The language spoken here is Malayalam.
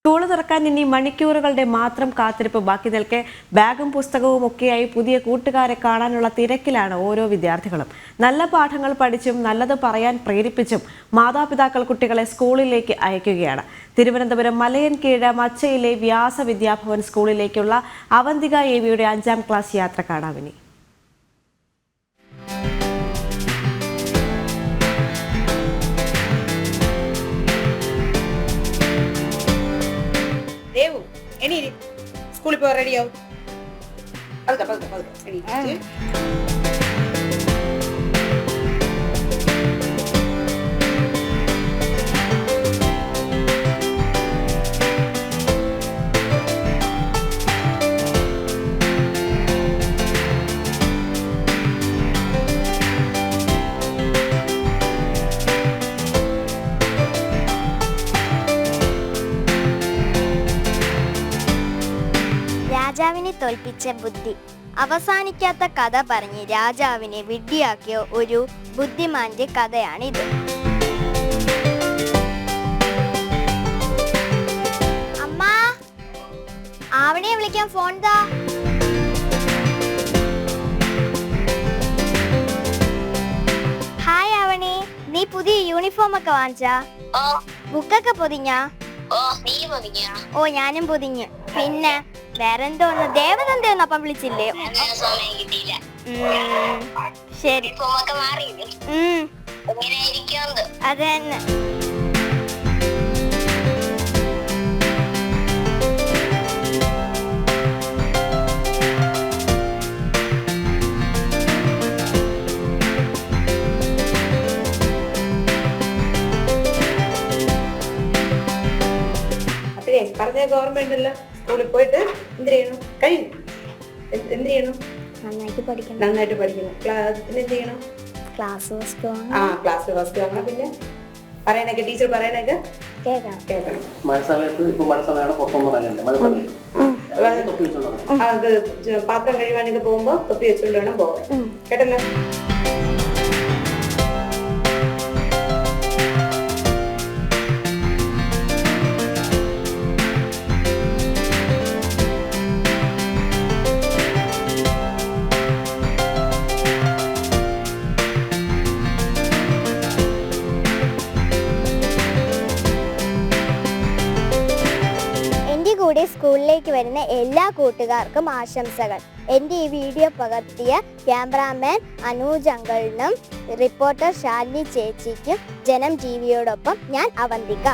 സ്കൂൾ തുറക്കാൻ ഇനി മണിക്കൂറുകളുടെ മാത്രം കാത്തിരിപ്പ് ബാക്കി നിൽക്കെ ബാഗും പുസ്തകവും ഒക്കെയായി പുതിയ കൂട്ടുകാരെ കാണാനുള്ള തിരക്കിലാണ് ഓരോ വിദ്യാർത്ഥികളും. നല്ല പാഠങ്ങൾ പഠിച്ചും നല്ലത് പറയാൻ പ്രേരിപ്പിച്ചും മാതാപിതാക്കൾ കുട്ടികളെ സ്കൂളിലേക്ക് അയക്കുകയാണ്. തിരുവനന്തപുരം മലയൻകീഴ് മച്ചയിലെ വ്യാസ വിദ്യാഭവൻ സ്കൂളിലേക്കുള്ള അവന്തിക എവിയുടെ 5ാം ക്ലാസ് യാത്ര കാണാവിനി. Devu, any school people ready out? Any? രാജാവിനെ തോൽപ്പിച്ച ബുദ്ധി. അവസാനിക്കാത്ത കഥ പറഞ്ഞ് രാജാവിനെ വിഡ്ഢിയാക്കിയ ഒരു ബുദ്ധിമാന്റെ കഥയാണിത്. അമ്മ, ആവണിയെ വിളിക്കാൻ ഫോൺ താ. ഹായ് ആവണി, നീ പുതിയ യൂണിഫോം ഒക്കെ വാങ്ങിച്ചാ? ബുക്കൊക്കെ പൊതിഞ്ഞാ? ഓ, ഞാനും പൊതിഞ്ഞു. പിന്നെ വേറെന്തോന്ന്, ദേവനന്ദയൊന്നും അപ്പം വിളിച്ചില്ലേ? ശരി, അത് തന്നെ. പറഞ്ഞ ഗവൺമെന്റ് അല്ല, സ്കൂളിൽ പോയിട്ട് എന്ത് ചെയ്യണം? കഴിയും. എന്ത് ചെയ്യണം? നന്നായിട്ട് പഠിക്കണം. ക്ലാസ്സിന് എന്ത് ചെയ്യണം? ക്ലാസ് ഫസ്റ്റ് വാങ്ങണം. പിന്നെ പറയണൊക്കെ ടീച്ചർ പറയണൊക്കെ കേൾക്കണം. അത് പാത്രം കഴിവാനൊക്കെ പോകുമ്പോ തൊപ്പി വെച്ചുകൊണ്ട് വേണം പോകാൻ. കേട്ടല്ലോ? കൂടെ സ്കൂളിലേക്ക് വരുന്ന എല്ലാ കൂട്ടുകാർക്കും ആശംസകൾ. എൻ്റെ ഈ വീഡിയോ പകർത്തിയ ക്യാമറാമാൻ അനൂജ് അങ്കിളിനും റിപ്പോർട്ടർ ശാലിനി ചേച്ചിക്കും ജനം ടിവിയോടൊപ്പം ഞാൻ അവന്തിക.